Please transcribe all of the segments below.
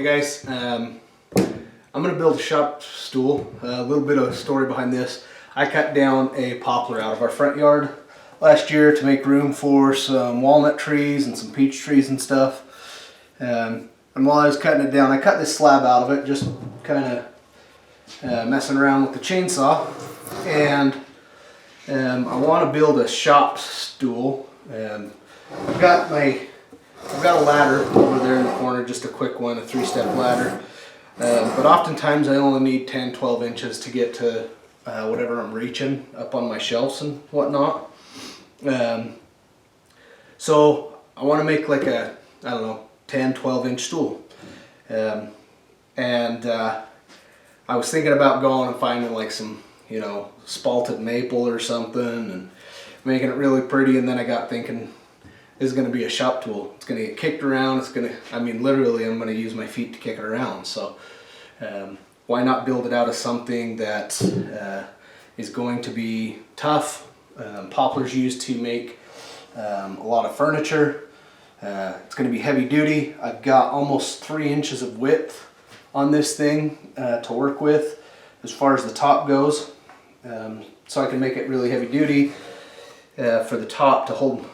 Hey guys, I'm going to build a shop stool. A little bit of a story behind this. I cut down a poplar out of our front yard last year to make room for some walnut trees and some peach trees and stuff. And while I was cutting it down, I cut this slab out of it, just kind of messing around with the chainsaw. And I want to build a shop stool. I've got a ladder over there in the corner, just a quick one, a 3-step ladder. But oftentimes I only need 10-12 inches to get to whatever I'm reaching up on my shelves and whatnot. So I want to make like a, I don't know, 10-12 inch stool. I was thinking about going and finding like some, spalted maple or something and making it really pretty, and then I got thinking, this is going to be a shop tool. It's going to get kicked around. It's going to, literally I'm going to use my feet to kick it around. So why not build it out of something that is going to be tough. Poplars used to make a lot of furniture. It's going to be heavy duty. I've got almost 3 inches of width on this thing to work with as far as the top goes. So I can make it really heavy duty for the top to hold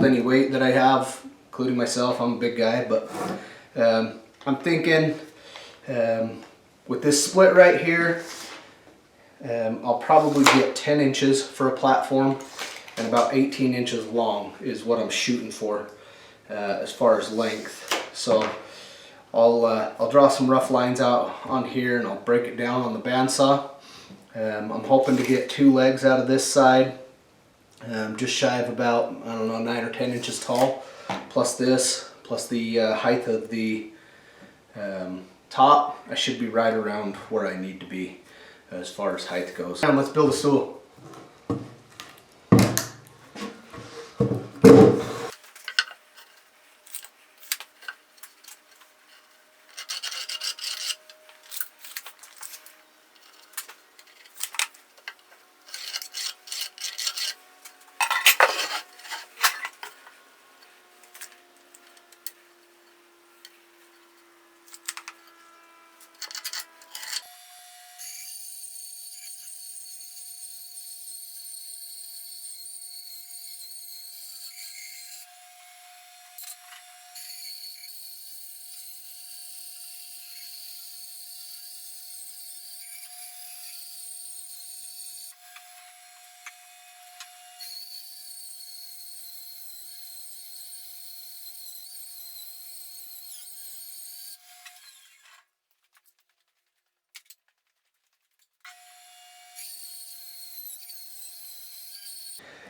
any weight that I have, including myself. I'm a big guy, but I'm thinking with this split right here, I'll probably get 10 inches for a platform, and about 18 inches long is what I'm shooting for as far as length. So I'll draw some rough lines out on here and I'll break it down on the bandsaw. I'm hoping to get 2 legs out of this side, just shy of about, I don't know, 9 or 10 inches tall, plus this, plus the height of the top. I should be right around where I need to be as far as height goes. Now let's build a stool.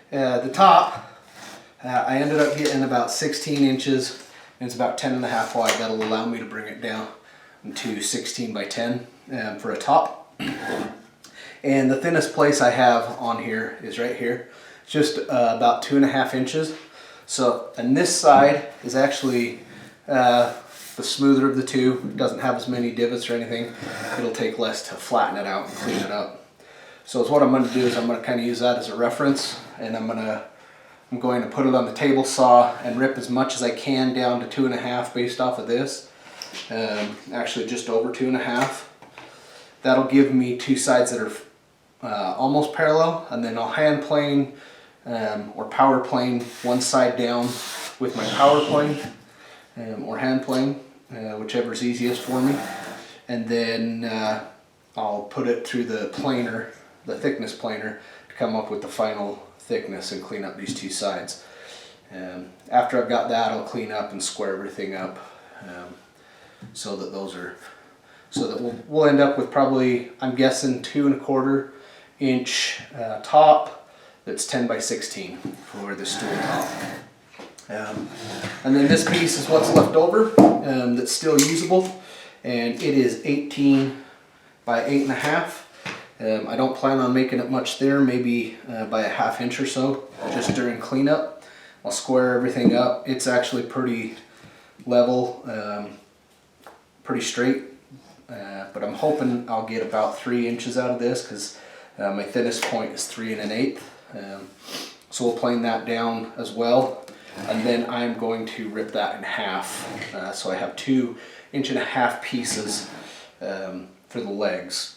The top, I ended up getting about 16 inches, and it's about 10.5 wide. That'll allow me to bring it down to 16 by 10 for a top. And the thinnest place I have on here is right here. It's just about 2.5 inches. So, and this side is actually the smoother of the two. It doesn't have as many divots or anything. It'll take less to flatten it out and clean it up. So what I'm going to do is I'm going to kind of use that as a reference, and I'm going to put it on the table saw and rip as much as I can down to 2.5 based off of this. Actually just over 2.5. That'll give me 2 sides that are almost parallel, and then I'll hand plane or power plane one side down with my power plane or hand plane, whichever is easiest for me, and then I'll put it through the planer, the thickness planer, to come up with the final thickness and clean up these 2 sides. After I've got that, I'll clean up and square everything up so that we'll end up with probably, I'm guessing, 2.25 inch top that's 10 by 16 for the stool top. And then this piece is what's left over that's still usable, and it is 18 by 8.5. I don't plan on making it much there, maybe by a 1/2 inch or so, just during cleanup. I'll square everything up. It's actually pretty level, pretty straight, but I'm hoping I'll get about 3 inches out of this, because my thinnest point is 3 1/8. So we'll plane that down as well. and then I'm going to rip that in half. So I have 2.5-inch pieces for the legs.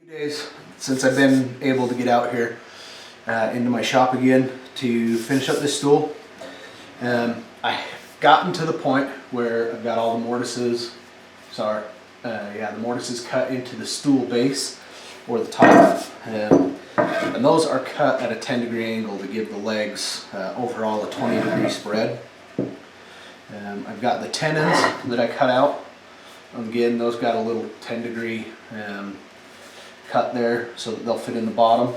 Days since I've been able to get out here into my shop again to finish up this stool. I've gotten to the point where I've got all the mortises, the mortises cut into the stool base or the top, and those are cut at a 10-degree angle to give the legs overall a 20-degree spread. I've got the tenons that I cut out. Again, those got a little 10-degree cut there so that they'll fit in the bottom.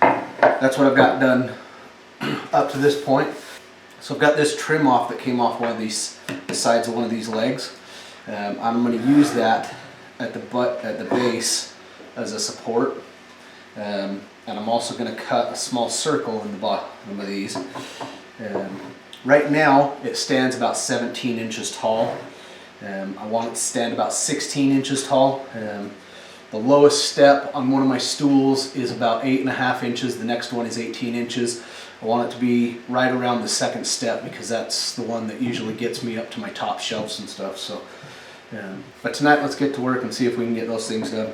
That's what I've got done up to this point. So I've got this trim off that came off one of these, the sides of one of these legs. I'm going to use that at the base as a support. And I'm also going to cut a small circle in the bottom of these. Right now it stands about 17 inches tall. I want it to stand about 16 inches tall. The lowest step on one of my stools is about 8.5 inches. The next one is 18 inches. I want it to be right around the second step because that's the one that usually gets me up to my top shelves and stuff. So, but tonight let's get to work and see if we can get those things done.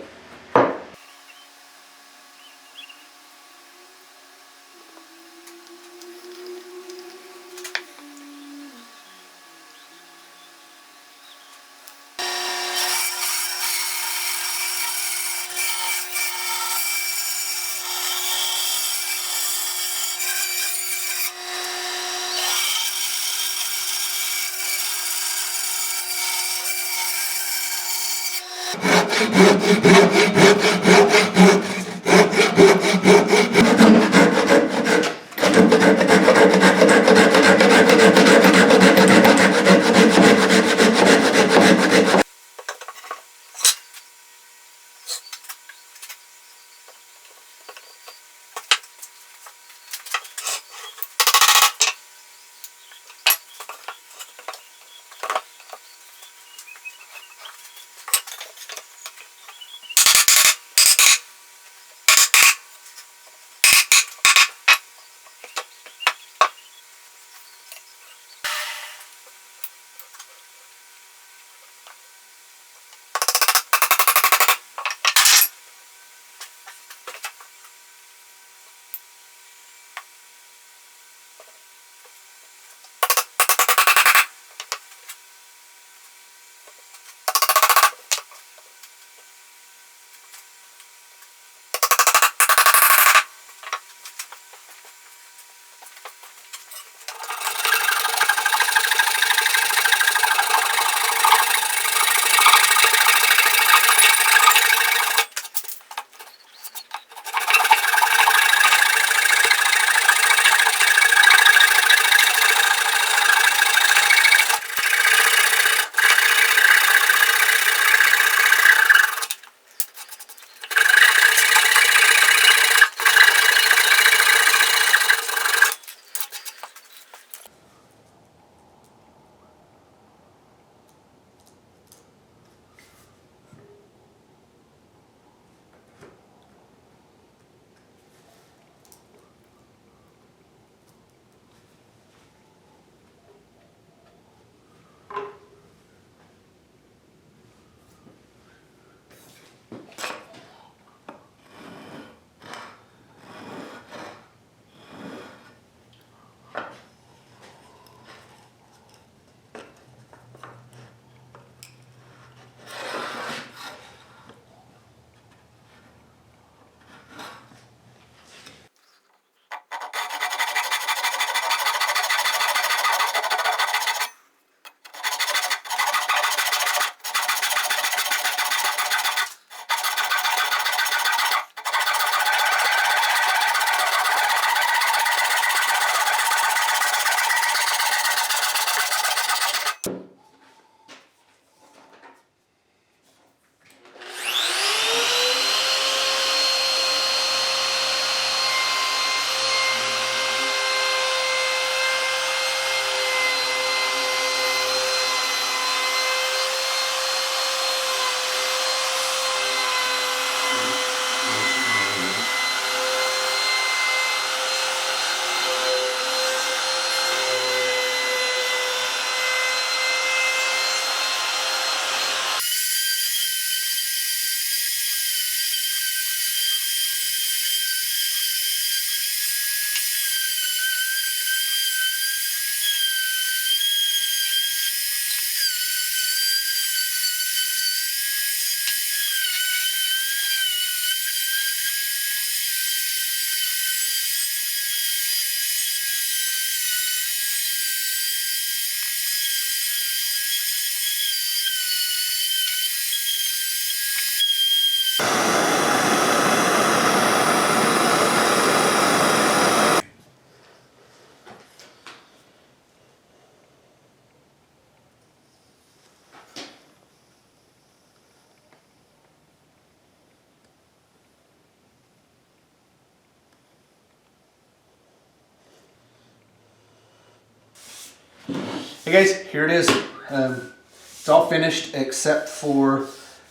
Hey guys, here it is. It's all finished except for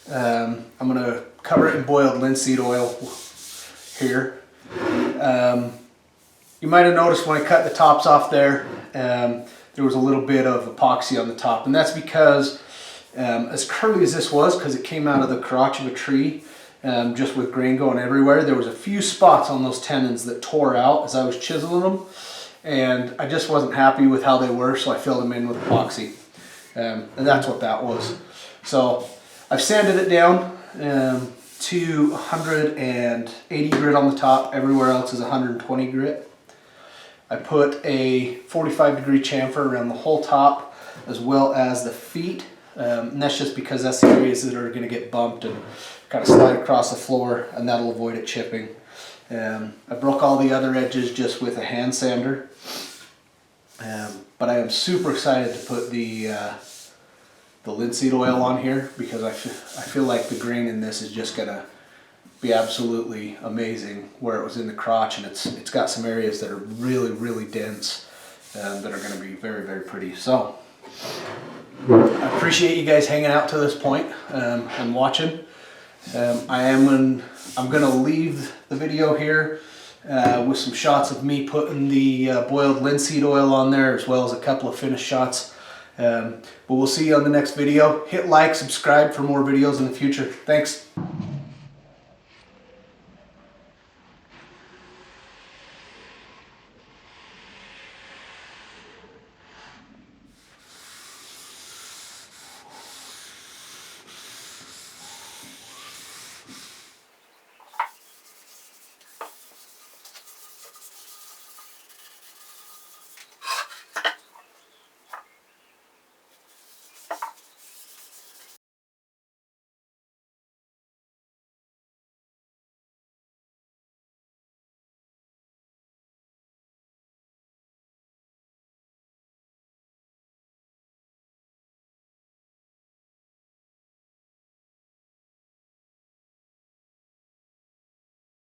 I'm gonna cover it in boiled linseed oil here. You might have noticed when I cut the tops off there, there was a little bit of epoxy on the top, and that's because as curly as this was, because it came out of the crotch of a tree, just with grain going everywhere, there was a few spots on those tenons that tore out as I was chiseling them, and I just wasn't happy with how they were, so I filled them in with epoxy, and that's what that was. So I've sanded it down to 180 grit on the top. Everywhere else is 120 grit. I put a 45-degree chamfer around the whole top as well as the feet. And that's just because that's the areas that are going to get bumped and kind of slide across the floor, and that'll avoid it chipping. I broke all the other edges just with a hand sander. But I am super excited to put the linseed oil on here because I feel like the grain in this is just going to be absolutely amazing where it was in the crotch, and it's got some areas that are really dense that are going to be very pretty. So I appreciate you guys hanging out to this point and watching. I'm gonna leave the video here with some shots of me putting the boiled linseed oil on there, as well as a couple of finished shots. But we'll see you on the next video. Hit like, subscribe for more videos in the future. Thanks.